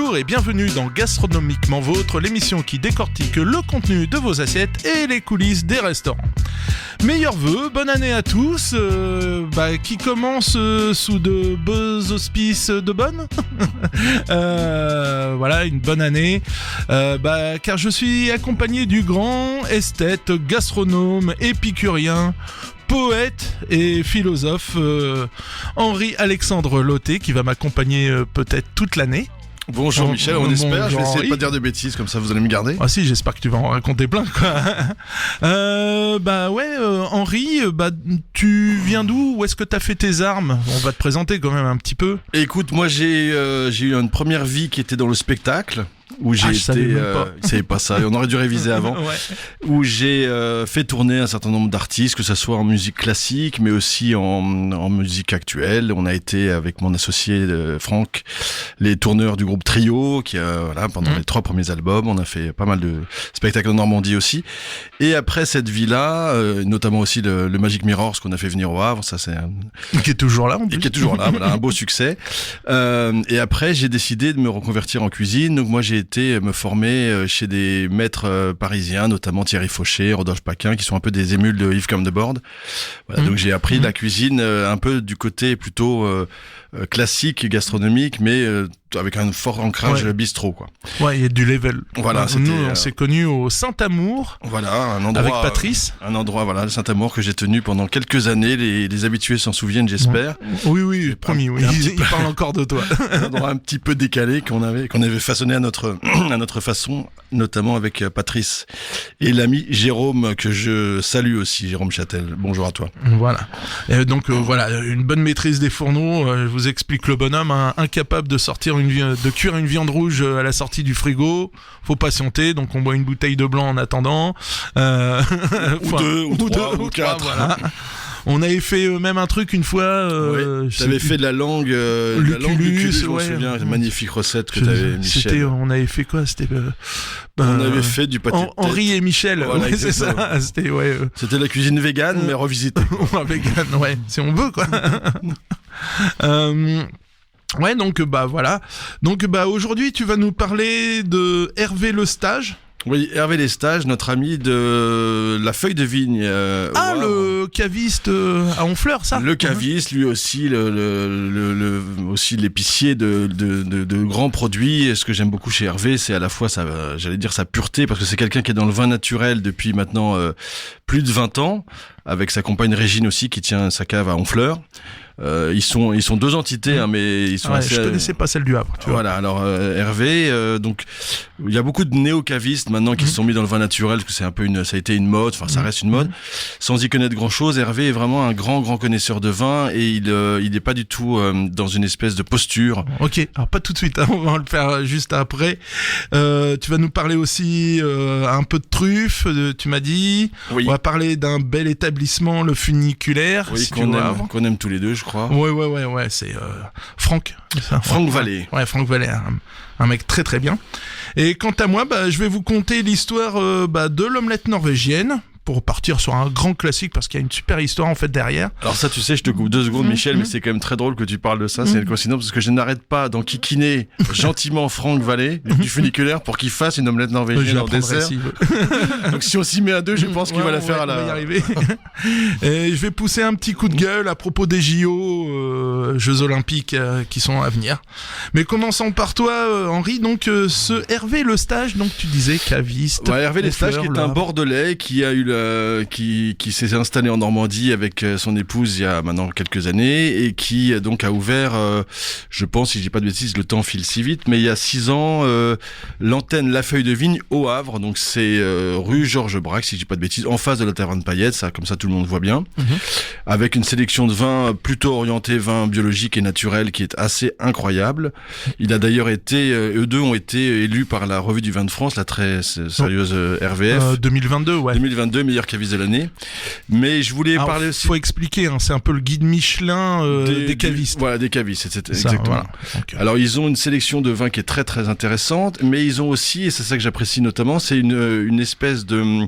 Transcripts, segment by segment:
Bonjour et bienvenue dans Gastronomiquement Vôtre, l'émission qui décortique le contenu de vos assiettes et les coulisses des restaurants. Meilleurs vœux, bonne année à tous, qui commence sous de beaux auspices de bonne. Voilà, une bonne année, car je suis accompagné du grand esthète, gastronome, épicurien, poète et philosophe Henri-Alexandre Loté qui va m'accompagner peut-être toute l'année. Bonjour Michel, on espère, je vais essayer de Henri. pas dire de bêtises, comme ça vous allez me garder. Ah si, j'espère que tu vas en raconter plein, quoi. Henri, tu viens d'où? Où est-ce que t'as fait tes armes? On va te présenter quand même un petit peu. Écoute, moi j'ai eu une première vie qui était dans le spectacle, où j'ai c'est pas ça, on aurait dû réviser avant, Ouais. où j'ai fait tourner un certain nombre d'artistes, que ce soit en musique classique, mais aussi en musique actuelle. On a été avec mon associé Franck, les tourneurs du groupe Trio, qui pendant les 3 premiers albums, on a fait pas mal de spectacles en Normandie aussi. Et après cette vie-là, notamment aussi le Magic Mirror, ce qu'on a fait venir au Havre, ça c'est Qui est toujours là, en plus. et qui est toujours là, voilà, un beau succès. Et après, j'ai décidé de me reconvertir en cuisine. Donc moi, j'ai été me former chez des maîtres parisiens, notamment Thierry Fauché, Rodolphe Paquin, qui sont un peu des émules de Yves Come de Borde. Voilà, donc j'ai appris la cuisine un peu du côté plutôt classique et gastronomique, mais avec un fort ancrage bistrot, quoi. Ouais, il y a du level. Voilà, Nous, on s'est connus au Saint-Amour. Voilà, un endroit Avec Patrice. un endroit, voilà, le Saint-Amour que j'ai tenu pendant quelques années. Les habitués s'en souviennent, j'espère. Oui, promis, oui. un petit Il parle encore de toi. Un endroit un petit peu décalé qu'on avait façonné à notre façon, notamment avec Patrice et l'ami Jérôme, que je salue aussi, Jérôme Châtel. Bonjour à toi. Voilà. Voilà, une bonne maîtrise des fourneaux. Je vous explique le bonhomme, incapable de cuire une viande rouge à la sortie du frigo. Faut patienter, donc on boit une bouteille de blanc en attendant. Ou deux, ou trois, ou quatre. Voilà. On avait fait même un truc une fois. T'avais fait de la langue, Lucullus, je me souviens, une magnifique recette que t'avais, Michel. On avait fait quoi? C'était on avait fait du pâté de tête. Henri et Michel. Voilà, ouais, c'est ça. C'était C'était la cuisine végane, mais revisitée. Vegan, ouais, si on veut, quoi. Ouais, donc voilà. Donc aujourd'hui, tu vas nous parler de Hervé Lestage. Oui, Hervé Lestage, notre ami de la Feuille de Vigne. Le caviste à Honfleur, ça. Le caviste, lui aussi, aussi l'épicier de grands produits. Et ce que j'aime beaucoup chez Hervé, c'est à la fois sa pureté, parce que c'est quelqu'un qui est dans le vin naturel depuis maintenant plus de 20 ans, avec sa compagne Régine aussi, qui tient sa cave à Honfleur. Ils sont 2 entités, mais ils sont assez... Je connaissais pas celle du Havre, tu vois. Voilà, alors Hervé, donc il y a beaucoup de néo-cavistes maintenant qui se sont mis dans le vin naturel, parce que ça a été une mode, enfin ça reste une mode. Sans y connaître grand-chose, Hervé est vraiment un grand connaisseur de vin, et il est pas du tout dans une espèce de posture. Ok, alors pas tout de suite, on va le faire juste après. Tu vas nous parler aussi un peu de truffes, tu m'as dit. Oui. On va parler d'un bel établissement, le funiculaire. Oui, si qu'on aime tous les deux, je crois. Ouais, c'est Franck. Franck Vallée. Ouais, Franck Vallée, un mec très très bien. Et quant à moi, je vais vous conter l'histoire de l'omelette norvégienne, pour partir sur un grand classique, parce qu'il y a une super histoire en fait derrière. Alors ça, tu sais, je te coupe 2 secondes, Michel, mais c'est quand même très drôle que tu parles de ça. C'est une coïncidence, parce que je n'arrête pas d'enquiquiner gentiment Franck Vallée du funiculaire pour qu'il fasse une omelette norvégienne en dessert. Donc si on s'y met à 2, je pense qu'il va la faire à la... On va y arriver. Et je vais pousser un petit coup de gueule à propos des JO, Jeux Olympiques qui sont à venir. Mais commençons par toi, Henri. Donc ce Hervé Lestage, donc tu disais caviste. Ouais, Hervé Lestage, qui est un Bordelais, qui a eu qui s'est installé en Normandie avec son épouse il y a maintenant quelques années, et qui donc a ouvert, je pense, si je dis pas de bêtises, le temps file si vite, mais il y a 6 ans, l'antenne La Feuille de Vigne au Havre. Donc c'est rue Georges Braque, si je dis pas de bêtises, en face de la taverne Paillette, ça, comme ça tout le monde voit bien, avec une sélection de vins plutôt orientés vin biologique et naturel qui est assez incroyable. Il a d'ailleurs été, eux deux ont été élus par la Revue du Vin de France, la très sérieuse RVF. 2022, ouais. 2022, meilleur caviste de l'année. Mais je voulais parler aussi... Faut expliquer, c'est un peu le guide Michelin des cavistes. Voilà, des cavistes, exactement. Voilà. Okay. Alors ils ont une sélection de vins qui est très très intéressante, mais ils ont aussi, et c'est ça que j'apprécie notamment, c'est une espèce de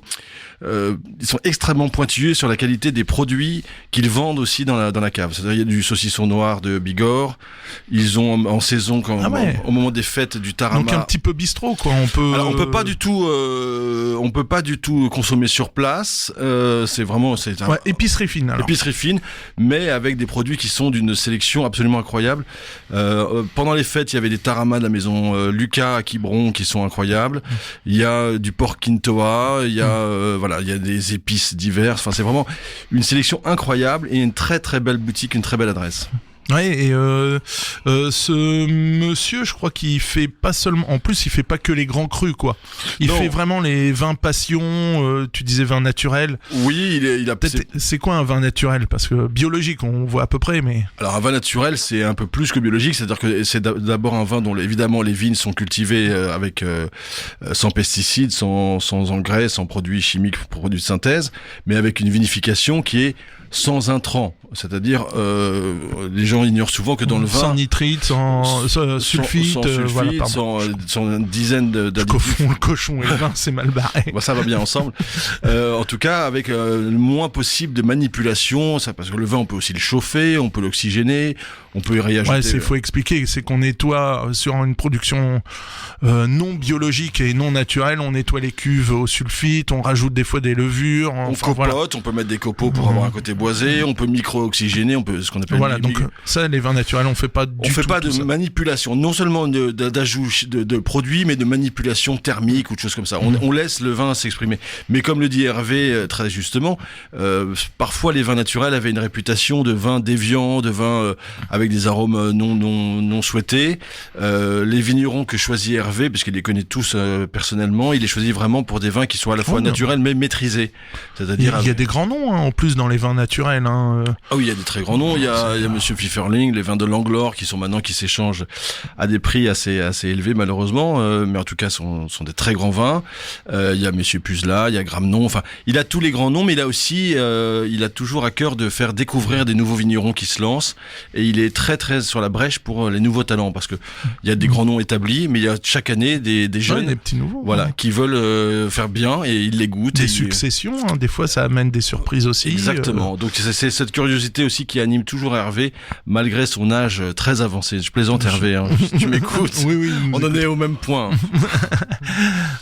ils sont extrêmement pointilleux sur la qualité des produits qu'ils vendent aussi dans la cave. C'est-à-dire il y a du saucisson noir de Bigorre. Ils ont en saison au moment des fêtes du tarama. Donc un petit peu bistrot quoi. Alors on peut pas du tout consommer sur place. C'est épicerie fine. Alors. Épicerie fine, mais avec des produits qui sont d'une sélection absolument incroyable. Pendant les fêtes, il y avait des taramas de la maison Lucas à Quiberon qui sont incroyables. Il y a du porc quintoa, il y a des épices diverses. Enfin, c'est vraiment une sélection incroyable et une très très belle boutique, une très belle adresse. Ouais, et ce monsieur, je crois qu'il fait pas seulement, en plus il fait pas que les grands crus quoi. Il fait vraiment les vins passion. Tu disais vin naturel. Oui, il a. C'est quoi un vin naturel? Parce que biologique, on voit à peu près, mais. Alors un vin naturel, c'est un peu plus que biologique, c'est-à-dire que c'est d'abord un vin dont évidemment les vignes sont cultivées avec sans pesticides, sans engrais, sans produits chimiques, produits de synthèse, mais avec une vinification qui est sans intrants, c'est-à-dire les gens ignorent souvent que dans le vin sans nitrite, sans sulfite, sans une dizaine d'additifs. Le cochon et le vin, c'est mal barré. Ça va bien ensemble. En tout cas, avec le moins possible de manipulation, parce que le vin, on peut aussi le chauffer, on peut l'oxygéner, on peut y réajouter. Ouais, faut expliquer, c'est qu'on nettoie sur une production non biologique et non naturelle, on nettoie les cuves au sulfite, on rajoute des fois des levures. On copote, on peut mettre des copeaux pour avoir un côté boisé, on peut micro-oxygéner, on peut ce qu'on appelle. Voilà, donc ça, les vins naturels, on fait pas de manipulation, non seulement d'ajout de produits, mais de manipulation thermique ou de choses comme ça. On laisse le vin s'exprimer. Mais comme le dit Hervé très justement, parfois les vins naturels avaient une réputation de vin déviant, de vin avec des arômes non souhaités. Les vignerons que choisit Hervé, parce qu'il les connaît tous personnellement, il les choisit vraiment pour des vins qui soient à la fois naturels mais maîtrisés. C'est-à-dire il y a des grands noms en plus dans les vins naturels. Ah oui, il y a des très grands noms. Il y a Monsieur Pfifferling, les vins de Langlore qui s'échangent à des prix assez élevés malheureusement, mais en tout cas sont des très grands vins. Il y a Monsieur Puzla, il y a Gramnon. Enfin, il a tous les grands noms, mais il a toujours à cœur de faire découvrir des nouveaux vignerons qui se lancent. Et il est très très sur la brèche pour les nouveaux talents, parce que il y a des grands noms établis, mais il y a chaque année des jeunes, des petits nouveaux, qui veulent faire bien et ils les goûtent. Des successions, des fois ça amène des surprises aussi. Exactement. Donc c'est cette curiosité aussi qui anime toujours Hervé, malgré son âge très avancé. Je plaisante Hervé, si tu m'écoutes. Oui, on en est au même point.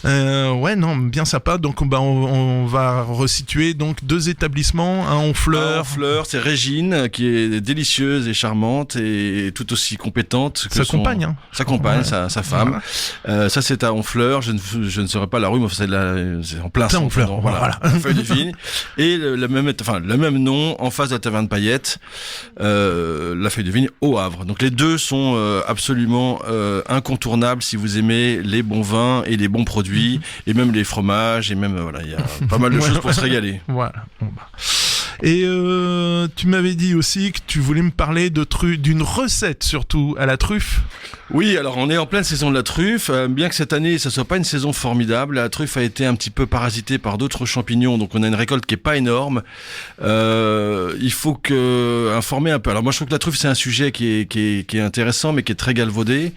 Ouais, non, bien sympa. Donc on va resituer donc 2 établissements, un Honfleur. Honfleur, c'est Régine qui est délicieuse et charmante et tout aussi compétente que sa compagne. Sa compagne, sa femme. Voilà. Ça c'est à Honfleur. Je ne saurais pas la rue, mais c'est en plein centre. Honfleur, voilà. La feuille de vigne. Et le même nom en face de la taverne Paillette, la feuille de vigne au Havre. Donc les deux sont absolument incontournables si vous aimez les bons vins et les bons produits et même les fromages et même il y a pas mal de choses pour se régaler. Voilà. Et tu m'avais dit aussi que tu voulais me parler d'une recette surtout à la truffe. Oui, alors on est en pleine saison de la truffe, bien que cette année ça soit pas une saison formidable, la truffe a été un petit peu parasitée par d'autres champignons, donc on a une récolte qui est pas énorme. Il faut informer un peu. Alors moi je trouve que la truffe c'est un sujet qui est intéressant mais qui est très galvaudé.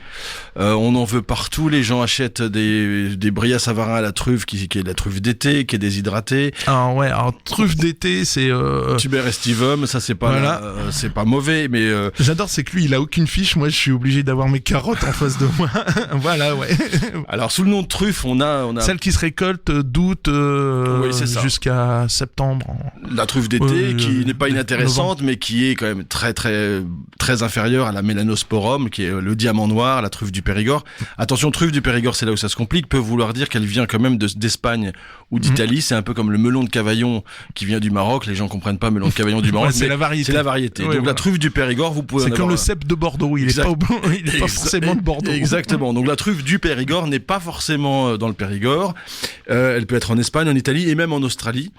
On en veut partout, les gens achètent des brillas Savarin à la truffe qui est de la truffe d'été, qui est déshydratée. Alors truffe d'été c'est Tuber estivum, ça c'est pas c'est pas mauvais, mais j'adore, c'est que lui il a aucune fiche, moi je suis obligé d'avoir mes carottes en face de moi. Voilà, ouais. Alors sous le nom de truffe, on a celle qui se récolte d'août jusqu'à septembre. La truffe d'été qui n'est pas inintéressante, mais qui est quand même très très très inférieure à la Melanosporum, qui est le diamant noir, la truffe du Périgord. Attention, truffe du Périgord, c'est là où ça se complique, peut vouloir dire qu'elle vient quand même d'Espagne ou d'Italie. C'est un peu comme le melon de Cavaillon qui vient du Maroc. Les gens comprennent pas melon de Cavaillon du Maroc, c'est la variété. C'est la variété. Donc la truffe du Périgord, vous pouvez. C'est comme le cèpe de Bordeaux, il est pas forcément de Bordeaux. Exactement. Donc la truffe du Périgord n'est pas forcément dans le Périgord. Elle peut être en Espagne, en Italie et même en Australie.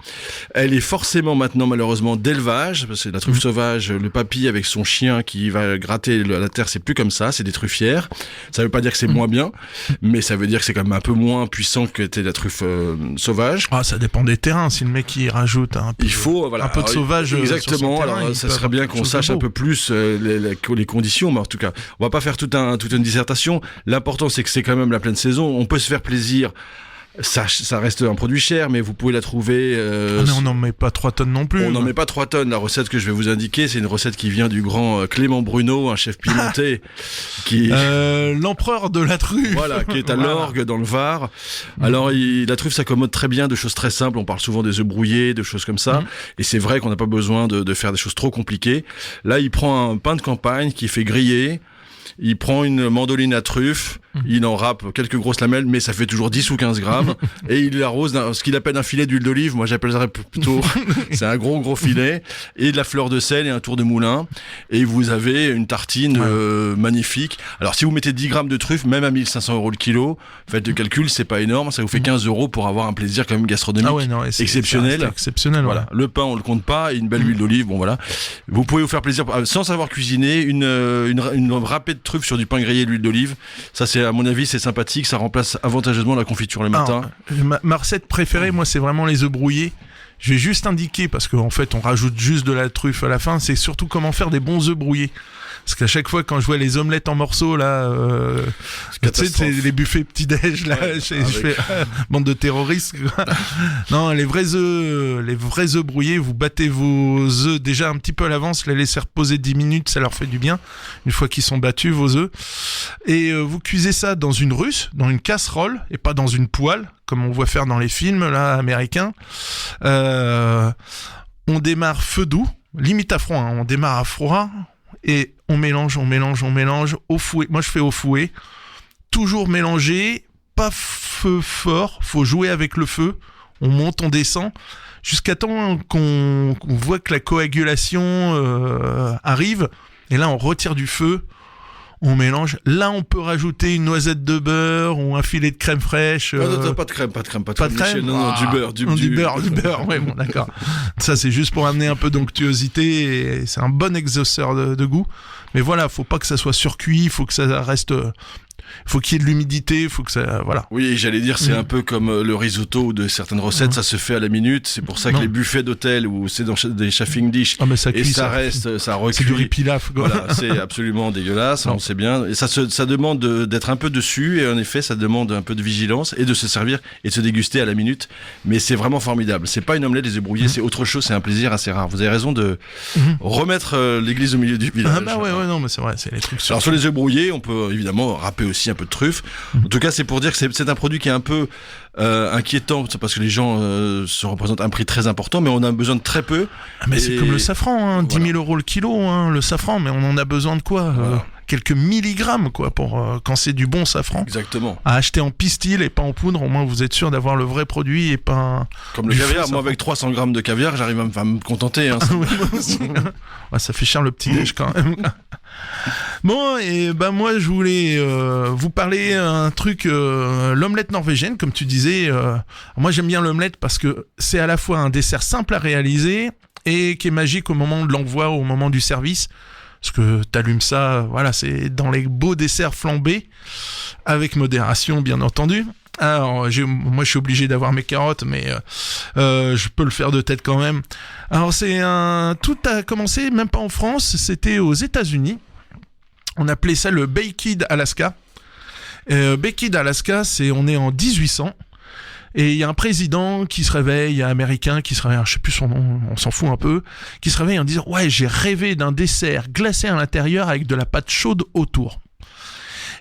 Elle est forcément maintenant malheureusement d'élevage, parce que la truffe sauvage, le papy avec son chien qui va gratter la terre, c'est plus comme ça, c'est des truffières. Ça veut pas dire que c'est moins bien, mais ça veut dire que c'est quand même un peu moins puissant que la truffe sauvage. Ça dépend des terrains. Si le mec il rajoute un peu, un peu de sauvage. Exactement. Alors ça serait bien qu'on sache un peu plus les conditions, mais en tout cas, on va pas faire toute une dissertation. L'important c'est que c'est quand même la pleine saison. On peut se faire plaisir Ça reste un produit cher, mais vous pouvez la trouver... mais on n'en met pas 3 tonnes non plus. On n'en met pas 3 tonnes. La recette que je vais vous indiquer, c'est une recette qui vient du grand Clément Bruno, un chef pimenté, qui... l'empereur de la truffe. Voilà, qui est à l'Orgue, dans le Var. Alors, la truffe s'accommode très bien de choses très simples. On parle souvent des œufs brouillés, de choses comme ça. Et c'est vrai qu'on n'a pas besoin de faire des choses trop compliquées. Là, il prend un pain de campagne qui fait griller. Il prend une mandoline à truffe, il en râpe quelques grosses lamelles, mais ça fait toujours 10 ou 15 grammes, et il l'arrose ce qu'il appelle un filet d'huile d'olive, moi j'appellerais plutôt, c'est un gros filet, et de la fleur de sel et un tour de moulin, et vous avez une tartine magnifique. Alors si vous mettez 10 grammes de truffe, même à 1500 € le kilo, faites le calcul, c'est pas énorme, ça vous fait 15 € pour avoir un plaisir quand même gastronomique exceptionnel. Exceptionnel, voilà. Le pain on le compte pas, et une belle huile d'olive, bon voilà. Vous pouvez vous faire plaisir sans savoir cuisiner, une râpée de truffe sur du pain grillé et de l'huile d'olive. Ça, c'est, à mon avis, c'est sympathique. Ça remplace avantageusement la confiture le matin. Alors, ma recette préférée, moi, c'est vraiment les œufs brouillés. Je vais juste indiquer, parce qu'en fait, on rajoute juste de la truffe à la fin, c'est surtout comment faire des bons œufs brouillés. Parce qu'à chaque fois, quand je vois les omelettes en morceaux, là, tu sais, c'est les buffets petit-déj, là, je fais bande de terroristes. Non, les vrais œufs brouillés, vous battez vos œufs déjà un petit peu à l'avance, les laissez reposer 10 minutes, ça leur fait du bien, une fois qu'ils sont battus, vos œufs. Et vous cuisez ça dans une russe, dans une casserole, et pas dans une poêle, comme on voit faire dans les films, là, américains. On démarre feu doux, limite à froid, hein, on démarre à froid, et on mélange au fouet. Moi, je fais au fouet. Toujours mélanger, pas feu fort, faut jouer avec le feu. On monte, on descend, jusqu'à temps qu'on voit que la coagulation arrive. Et là, on retire du feu, on mélange. Là, on peut rajouter une noisette de beurre ou un filet de crème fraîche. Non, pas de crème. Pas de crème. Non, du beurre. Du beurre, ouais, bon, d'accord. Ça, c'est juste pour amener un peu d'onctuosité et c'est un bon exhausteur de goût. Mais voilà, faut pas que ça soit surcuit, faut que ça reste... Faut qu'il y ait de l'humidité, faut que ça... Voilà. Oui, j'allais dire, c'est un peu comme le risotto ou de certaines recettes, ça se fait à la minute. C'est pour ça que les buffets d'hôtel ou c'est dans des chafing dish, ça cuit, et ça reste, ça recuit. C'est du riz pilaf, quoi. Voilà, c'est absolument dégueulasse, on sait bien. Et ça demande d'être un peu dessus, et en effet, ça demande un peu de vigilance et de se servir et de se déguster à la minute. Mais c'est vraiment formidable. C'est pas une omelette des œufs brouillés, c'est autre chose, c'est un plaisir assez rare. Vous avez raison de remettre l'église au milieu du village. Ah bah ouais, non, mais c'est vrai, c'est les trucs. Alors sur les œufs brouillés, on peut évidemment râper aussi un peu de truffe. En tout cas, c'est pour dire que c'est un produit qui est un peu inquiétant, parce que les gens se représentent un prix très important, mais on a besoin de très peu. Mais c'est comme le safran, hein, 10 000 € le kilo, hein, le safran, mais on en a besoin de quoi quelques milligrammes, quoi, pour quand c'est du bon safran. Exactement. À acheter en pistil et pas en poudre, au moins vous êtes sûr d'avoir le vrai produit et pas comme le caviar. Moi, avec 300 grammes de caviar, j'arrive à me contenter. Hein, oui, moi aussi. Ça fait cher le petit déj quand même. Bon, et moi je voulais vous parler un truc, l'omelette norvégienne, comme tu disais. Moi j'aime bien l'omelette parce que c'est à la fois un dessert simple à réaliser et qui est magique au moment de l'envoi, au moment du service. Parce que t'allumes ça, voilà, c'est dans les beaux desserts flambés, avec modération bien entendu. Alors, moi je suis obligé d'avoir mes carottes, mais je peux le faire de tête quand même. Alors tout a commencé, même pas en France, c'était aux États-Unis. On appelait ça le Baked Alaska. Baked Alaska, on est en 1800. Et il y a un président qui se réveille, un américain qui se réveille, je sais plus son nom, on s'en fout un peu, qui se réveille en disant « Ouais, j'ai rêvé d'un dessert glacé à l'intérieur avec de la pâte chaude autour. »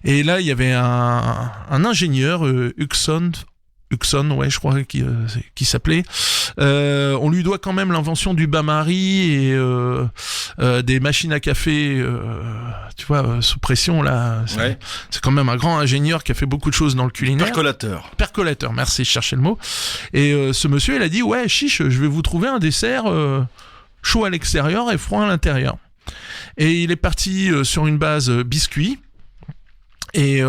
Et là, il y avait un ingénieur, Huxon, ouais, je crois qui s'appelait. On lui doit quand même l'invention du bain-marie et des machines à café, tu vois, sous pression là. C'est quand même un grand ingénieur qui a fait beaucoup de choses dans le culinaire. Percolateur, merci, je cherchais le mot. Et ce monsieur, il a dit ouais, chiche, je vais vous trouver un dessert chaud à l'extérieur et froid à l'intérieur. Et il est parti sur une base biscuit. Et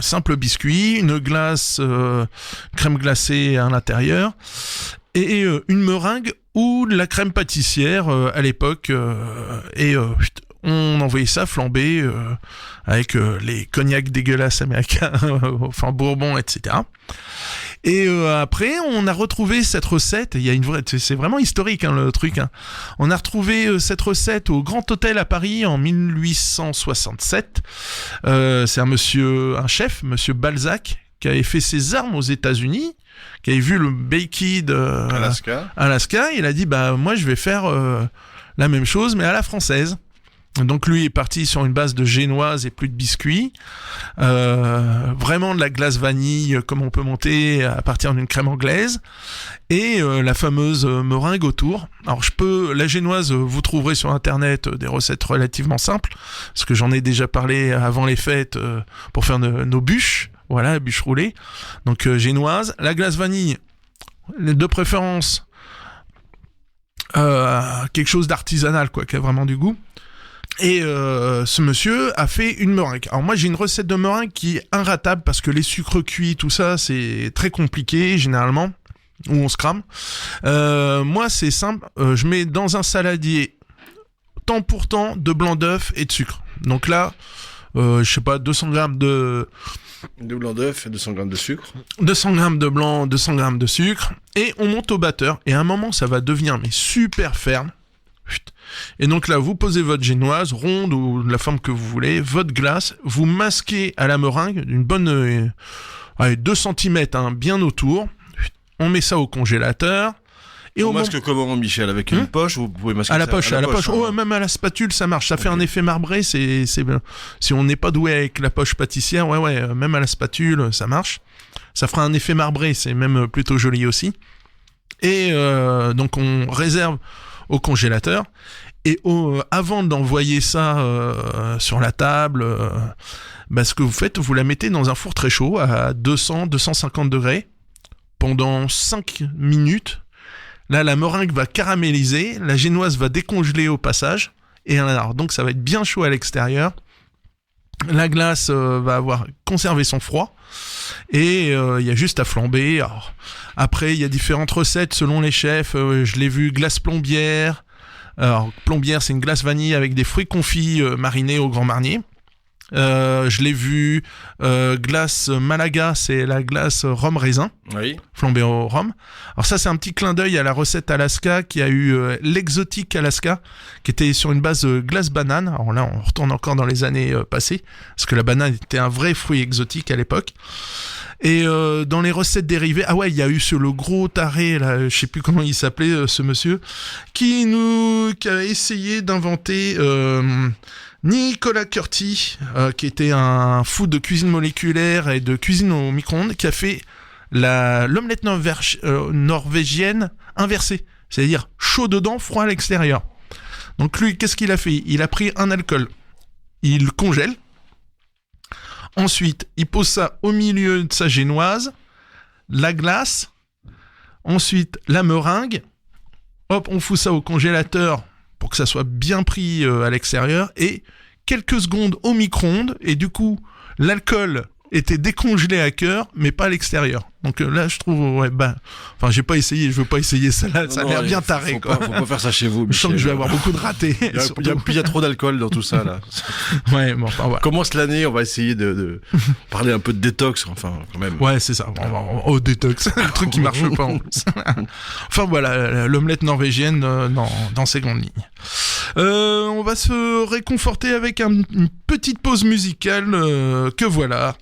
simple biscuit, une glace, crème glacée à l'intérieur, et une meringue ou de la crème pâtissière à l'époque. On envoyait ça flamber avec les cognacs dégueulasses américains, enfin Bourbon, etc. Et après, on a retrouvé cette recette. Il y a c'est vraiment historique hein, le truc. Hein. On a retrouvé cette recette au Grand Hôtel à Paris en 1867. C'est un chef, Monsieur Balzac, qui avait fait ses armes aux États-Unis, qui avait vu le Baked Alaska, il a dit bah moi je vais faire la même chose mais à la française. Donc lui est parti sur une base de génoise et plus de biscuits, vraiment de la glace vanille comme on peut monter à partir d'une crème anglaise et la fameuse meringue autour. Alors la génoise, vous trouverez sur internet des recettes relativement simples parce que j'en ai déjà parlé avant les fêtes pour faire nos bûches, voilà, bûches roulées. Donc génoise, la glace vanille de préférence quelque chose d'artisanal quoi, qui a vraiment du goût. Et ce monsieur a fait une meringue. Alors moi j'ai une recette de meringue qui est inratable parce que les sucres cuits, tout ça c'est très compliqué généralement, où on se crame. Moi c'est simple, je mets dans un saladier temps pour temps de blanc d'œuf et de sucre. Donc là, je sais pas, 200 grammes de blanc d'œuf et 200 grammes de sucre. 200 grammes de blanc, 200 grammes de sucre. Et on monte au batteur. Et à un moment ça va devenir mais super ferme. Et donc là, vous posez votre génoise, ronde ou de la forme que vous voulez, votre glace, vous masquez à la meringue d'une bonne 2 cm bien autour. On met ça au congélateur. Et on masque comment, Michel? Avec une poche ou vous pouvez masquer à la ça poche, à la poche. Oh, même à la spatule, ça marche. Ça fait un effet marbré. C'est si on n'est pas doué avec la poche pâtissière, même à la spatule, ça marche. Ça fera un effet marbré. C'est même plutôt joli aussi. Et donc on réserve au congélateur et avant d'envoyer ça sur la table, ce que vous faites, vous la mettez dans un four très chaud à 200-250 degrés pendant 5 minutes. Là, la meringue va caraméliser, la génoise va décongeler au passage et alors, donc ça va être bien chaud à l'extérieur. La glace va avoir conservé son froid et il y a juste à flamber. Alors, après, il y a différentes recettes selon les chefs. Je l'ai vu glace plombière. Alors, plombière, c'est une glace vanille avec des fruits confits marinés au Grand Marnier. Je l'ai vu glace Malaga, c'est la glace rhum raisin, flambée au rhum. Alors ça c'est un petit clin d'œil à la recette Alaska qui a eu l'exotique Alaska qui était sur une base glace banane. Alors là on retourne encore dans les années passées parce que la banane était un vrai fruit exotique à l'époque. Et dans les recettes dérivées, il y a eu le gros taré là, je sais plus comment il s'appelait ce monsieur, qui a essayé d'inventer Nicolas Curti, qui était un fou de cuisine moléculaire et de cuisine au micro-ondes, qui a fait l'omelette norvégienne inversée, c'est-à-dire chaud dedans, froid à l'extérieur. Donc lui, qu'est-ce qu'il a fait? Il a pris un alcool, il le congèle, ensuite il pose ça au milieu de sa génoise, la glace, ensuite la meringue, hop, on fout ça au congélateur pour que ça soit bien pris à l'extérieur, et quelques secondes au micro-ondes, et du coup, l'alcool était décongelé à cœur, mais pas à l'extérieur. Donc là, je trouve, j'ai pas essayé, je veux pas essayer ça là, ça a l'air bien taré, faut pas faire ça chez vous, Michel. Je sens que je vais avoir beaucoup de ratés. Il y a trop d'alcool dans tout ça, là. Commence l'année, on va essayer de parler un peu de détox, enfin, quand même. Ouais, c'est ça. Détox. Le truc qui marche pas, en plus. Enfin, voilà, l'omelette norvégienne dans ses grandes lignes. On va se réconforter avec une petite pause musicale que voilà.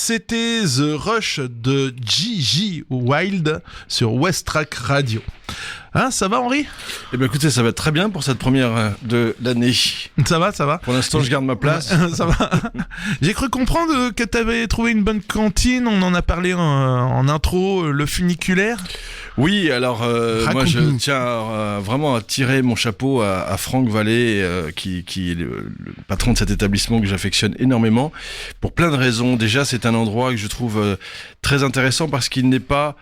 C'était The Rush de G.G. Wild sur West Track Radio. Hein, ça va Henri ? Eh bien écoutez, ça va très bien pour cette première de l'année. Ça va. Pour l'instant, je garde ma place. Ça va. J'ai cru comprendre que tu avais trouvé une bonne cantine, on en a parlé en intro, le funiculaire. Oui, alors moi je tiens vraiment à tirer mon chapeau à Franck Vallée, qui est le patron de cet établissement que j'affectionne énormément, pour plein de raisons. Déjà, c'est un endroit que je trouve très intéressant parce qu'il n'est pas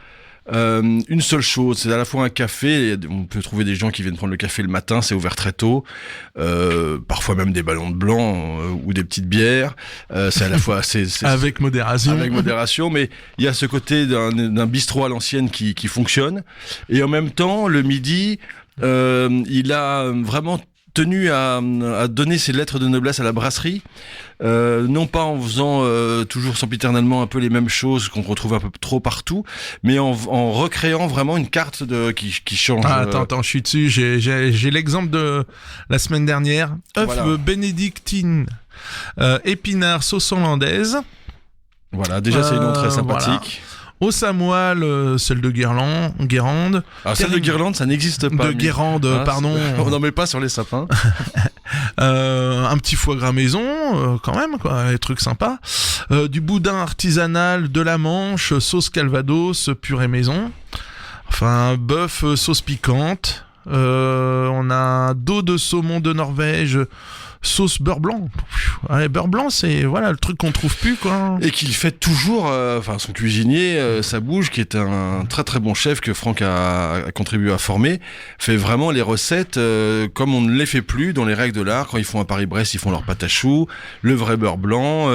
une seule chose, c'est à la fois un café, on peut trouver des gens qui viennent prendre le café le matin, c'est ouvert très tôt, parfois même des ballons de blanc ou des petites bières, c'est à la fois c'est avec modération, mais il y a ce côté d'un bistrot à l'ancienne qui fonctionne, et en même temps le midi il a vraiment tenu à donner ses lettres de noblesse à la brasserie, non pas en faisant toujours sempiternellement un peu les mêmes choses qu'on retrouve un peu trop partout, mais en recréant vraiment une carte qui change. Ah, attends, je suis dessus, j'ai l'exemple de la semaine dernière, œuf bénédictine, épinards, sauce hollandaise. Voilà, déjà c'est une entrée sympathique. Voilà. Au Samoil, celle de Guérande. Alors celle de Guérande, ça n'existe pas. De Guérande, pardon. On n'en met pas sur les sapins. Un petit foie gras maison, quand même, quoi, des trucs sympas. Du boudin artisanal de la Manche, sauce Calvados, purée maison. Enfin, bœuf, sauce piquante. On a dos de saumon de Norvège, sauce beurre blanc. Ouais, beurre blanc, c'est le truc qu'on trouve plus, quoi. Et qu'il fait toujours, son cuisinier, Sabouge, qui est un très très bon chef que Franck a contribué à former, fait vraiment les recettes comme on ne les fait plus dans les règles de l'art. Quand ils font à Paris-Brest, ils font leur pâte à choux, le vrai beurre blanc,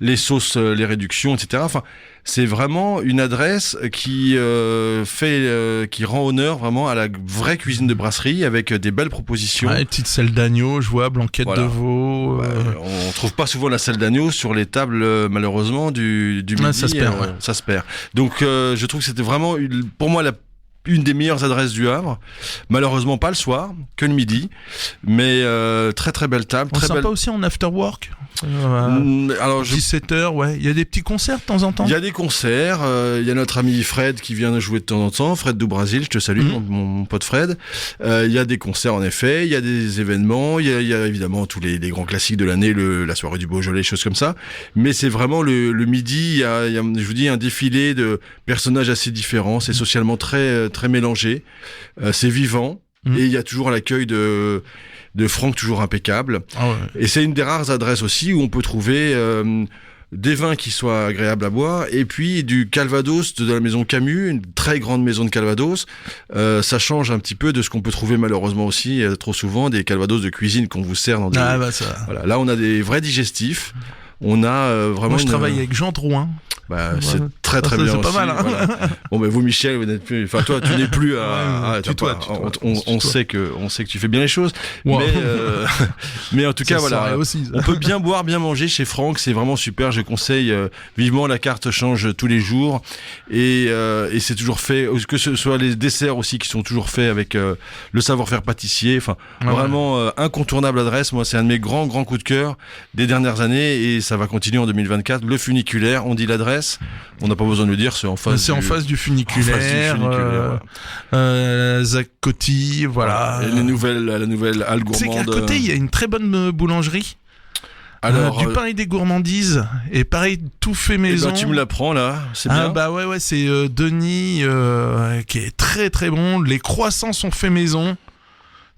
les sauces, les réductions, etc. Enfin, c'est vraiment une adresse qui rend honneur vraiment à la vraie cuisine de brasserie, avec des belles propositions. Ouais, petite selle d'agneau, je vois, blanquette de veau. On trouve pas souvent la selle d'agneau sur les tables, malheureusement, du midi. Ça se perd. Ça se perd. Donc, je trouve que c'était vraiment, pour moi, une des meilleures adresses du Havre. Malheureusement pas le soir, que le midi, mais très très belle table. On sent pas aussi en after work. Alors 17h, ouais. Il y a des petits concerts de temps en temps. Il y a des concerts. Il y a notre ami Fred qui vient jouer de temps en temps. Fred du Brésil, je te salue, mon pote Fred. Il y a des concerts en effet. Il y a des événements. Il y a évidemment tous les grands classiques de l'année, la soirée du Beaujolais, choses comme ça. Mais c'est vraiment le midi. Il y a, je vous dis, un défilé de personnages assez différents. C'est socialement très très mélangé. C'est vivant. Et il y a toujours l'accueil de Franck, toujours impeccable. Ah ouais. Et c'est une des rares adresses aussi où on peut trouver des vins qui soient agréables à boire, et puis du Calvados de la maison Camus, une très grande maison de Calvados. Ça change un petit peu de ce qu'on peut trouver malheureusement aussi trop souvent, des Calvados de cuisine qu'on vous sert dans des... Voilà. Là on a des vrais digestifs. On a vraiment... Moi je travaille avec Jean Drouin. C'est très très bien c'est aussi. Pas mal, hein. Voilà. Bon, vous Michel, vous n'êtes plus. Enfin, toi, tu n'es plus à. On sait que tu fais bien les choses. Wow. Mais en tout cas, voilà. Aussi, on peut bien boire, bien manger chez Franck. C'est vraiment super. Je conseille vivement. La carte change tous les jours et c'est toujours fait. Que ce soit les desserts aussi qui sont toujours faits avec le savoir-faire pâtissier. Enfin, vraiment incontournable adresse. Moi, c'est un de mes grands coups de cœur des dernières années et ça va continuer en 2024. Le funiculaire. On dit l'adresse. On n'a pas besoin de le dire, c'est en face. C'est en face du funiculaire. Zach Coty, voilà. Et la nouvelle halle gourmande. C'est qu'à côté, il y a une très bonne boulangerie. Alors, du pain et des gourmandises. Et pareil, tout fait maison. Tu me l'apprends là, c'est bien. Ouais, c'est Denis qui est très très bon. Les croissants sont faits maison.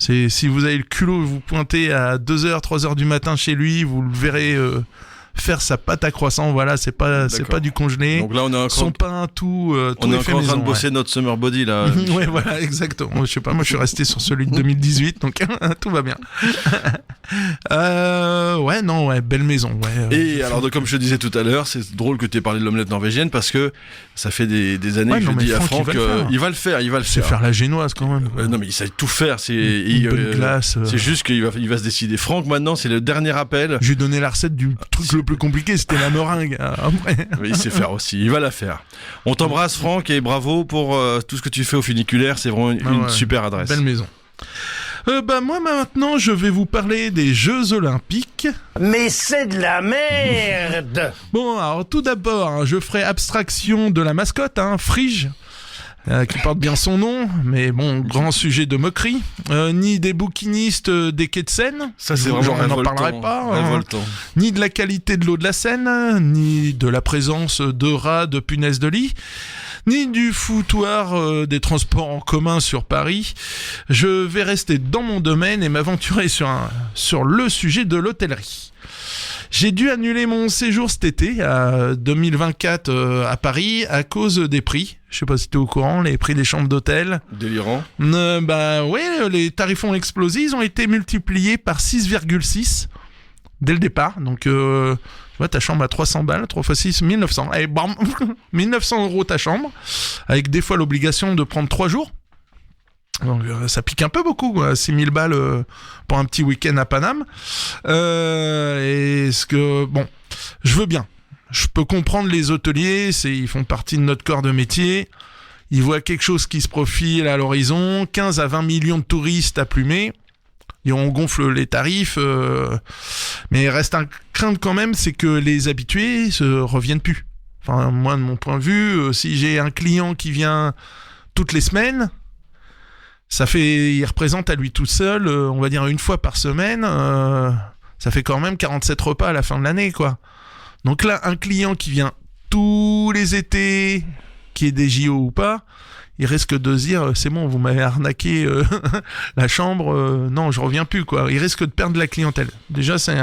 Si vous avez le culot, vous pointez à 2h, 3h du matin chez lui, vous le verrez faire sa pâte à croissant, voilà, c'est pas du congelé. Donc là on est son pain tout on est est fait encore en maison, train de bosser notre summer body là. Ouais, voilà, exactement. Je sais pas, moi je suis resté sur celui de 2018 donc tout va bien. Belle maison, ouais. Et alors comme je te disais tout à l'heure, c'est drôle que tu aies parlé de l'omelette norvégienne parce que ça fait des années que je dis à Franck il va le faire. C'est faire la génoise quand même. Non mais il sait tout faire, une bonne glace. C'est juste qu'il va se décider. Franck maintenant, c'est le dernier appel. Je lui ai donné la recette du truc le plus compliqué, c'était la meringue. Après. Mais il sait faire aussi, il va la faire. On t'embrasse Franck et bravo pour tout ce que tu fais au funiculaire, c'est vraiment une super adresse. Belle maison. Moi maintenant je vais vous parler des Jeux Olympiques. Mais c'est de la merde. Bon, alors tout d'abord, hein, je ferai abstraction de la mascotte, Frige, qui porte bien son nom, mais bon, grand sujet de moquerie. Ni des bouquinistes des quais de Seine, Ça, c'est vraiment on n'en révoltant. parlerai pas. Révoltant. Ni de la qualité de l'eau de la Seine, ni de la présence de rats, de punaises de lit, ni du foutoir des transports en commun sur Paris. Je vais rester dans mon domaine et m'aventurer sur le sujet de l'hôtellerie. J'ai dû annuler mon séjour cet été, à 2024 à Paris, à cause des prix. Je sais pas si tu es au courant, les prix des chambres d'hôtel. Délirant. Oui, les tarifs ont explosé, ils ont été multipliés par 6,6 dès le départ. Donc, tu vois, ta chambre à 300 balles, 3 x 6, 1900. Allez, bam 1900 € ta chambre, avec des fois l'obligation de prendre 3 jours. Donc ça pique un peu beaucoup, quoi. 6000 balles pour un petit week-end à Paname. Je veux bien. Je peux comprendre les hôteliers, ils font partie de notre corps de métier. Ils voient quelque chose qui se profile à l'horizon, 15 à 20 millions de touristes à plumer. Et on gonfle les tarifs. Mais il reste un crainte quand même, c'est que les habitués se reviennent plus. Enfin, moi, de mon point de vue, si j'ai un client qui vient toutes les semaines, il représente à lui tout seul, on va dire une fois par semaine, ça fait quand même 47 repas à la fin de l'année, quoi. Donc là, un client qui vient tous les étés, qui est des JO ou pas, il risque de se dire, c'est bon, vous m'avez arnaqué la chambre, non, je reviens plus, quoi. Il risque de perdre la clientèle. Déjà, c'est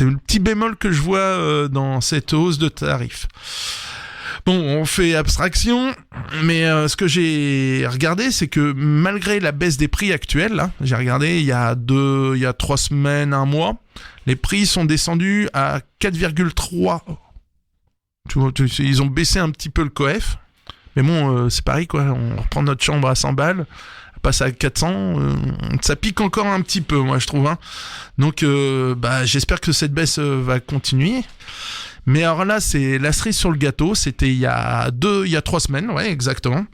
le petit bémol que je vois dans cette hausse de tarifs. Bon, on fait abstraction, mais ce que j'ai regardé, c'est que malgré la baisse des prix actuels, là, j'ai regardé il y a 3 semaines, 1 mois, les prix sont descendus à 4,3. Tu vois, ils ont baissé un petit peu le coef, mais bon, c'est pareil, quoi. On reprend notre chambre à 100 balles, passe à 400, ça pique encore un petit peu, moi, je trouve. Donc, j'espère que cette baisse va continuer. Mais alors là, c'est la cerise sur le gâteau. C'était il y a 3 semaines, ouais, exactement.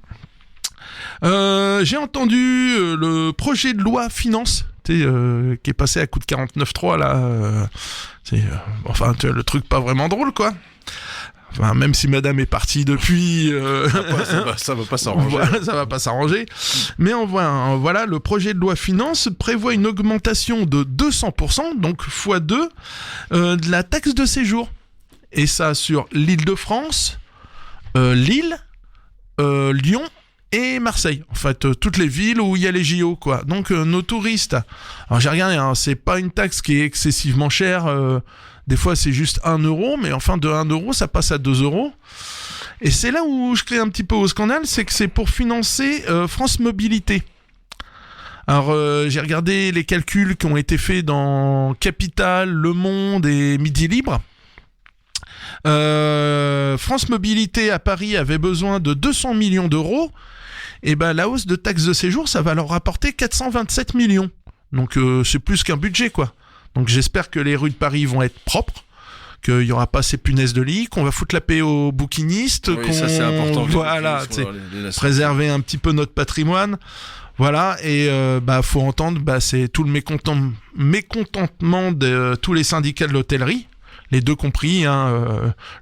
J'ai entendu le projet de loi finance, qui est passé à coup de 49.3 là. Le truc pas vraiment drôle, quoi. Enfin, même si madame est partie depuis... Ça va pas s'arranger. Voilà, ça va pas s'arranger. Mais voilà, le projet de loi finance prévoit une augmentation de 200%, donc x2, de la taxe de séjour. Et ça sur l'Île-de-France, Lille, Lyon et Marseille. En fait, toutes les villes où il y a les JO, quoi. Donc, nos touristes... Alors, j'ai regardé, c'est pas une taxe qui est excessivement chère. Des fois, c'est juste 1 €, mais enfin, de 1 €, ça passe à 2 €. Et c'est là où je crée un petit peu au scandale, c'est que c'est pour financer France Mobilité. Alors, j'ai regardé les calculs qui ont été faits dans Capital, Le Monde et Midi Libre. France Mobilité à Paris avait besoin de 200 millions d'euros, et la hausse de taxe de séjour, ça va leur rapporter 427 millions. Donc c'est plus qu'un budget, quoi. Donc j'espère que les rues de Paris vont être propres, qu'il y aura pas ces punaises de lit, qu'on va foutre la paix aux bouquinistes, ça c'est important. Voilà, préserver un petit peu notre patrimoine. Voilà, et faut entendre, c'est tout le mécontentement de tous les syndicats de l'hôtellerie, les deux compris,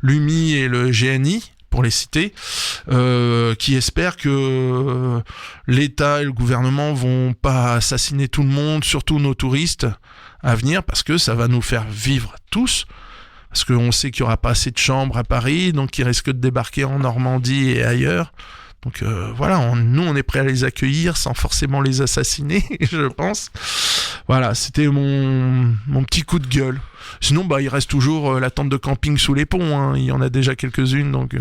l'UMI et le GNI, pour les citer, qui espèrent que l'État et le gouvernement vont pas assassiner tout le monde, surtout nos touristes à venir, parce que ça va nous faire vivre tous, parce qu'on sait qu'il y aura pas assez de chambres à Paris, donc ils risquent de débarquer en Normandie et ailleurs. Donc voilà, nous on est prêts à les accueillir sans forcément les assassiner, je pense. Voilà, c'était mon petit coup de gueule. Sinon, il reste toujours la tente de camping sous les ponts. Il y en a déjà quelques-unes, donc.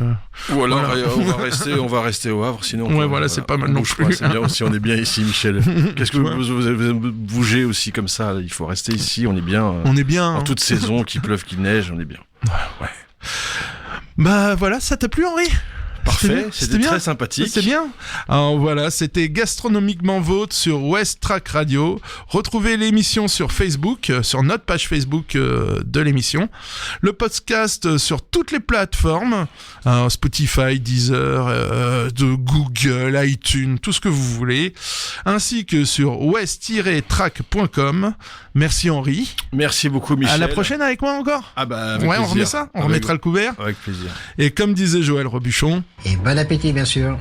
Ou alors, on va rester au Havre, sinon. Ouais, voilà, c'est pas mal non plus. C'est bien aussi, on est bien ici, Michel. Qu'est-ce que vous bougez aussi comme ça? Il faut rester ici, on est bien. On est bien. En toute saison, qu'il pleuve, qu'il neige, on est bien. Ouais. Voilà, ça t'a plu, Henri? Parfait, C'était c'était bien. très sympathique. C'est bien. Alors voilà, c'était Gastronomiquement Vôtre sur West Track Radio. Retrouvez l'émission sur Facebook, sur notre page Facebook de l'émission. Le podcast sur toutes les plateformes, Spotify, Deezer, de Google, iTunes, tout ce que vous voulez, ainsi que sur west-track.com. Merci Henri. Merci beaucoup Michel. À la prochaine avec moi encore. Ah bah avec Ouais, on plaisir. remet ça. On remettra le couvert. Avec plaisir. Et comme disait Joël Robuchon, Et bon appétit, bien sûr.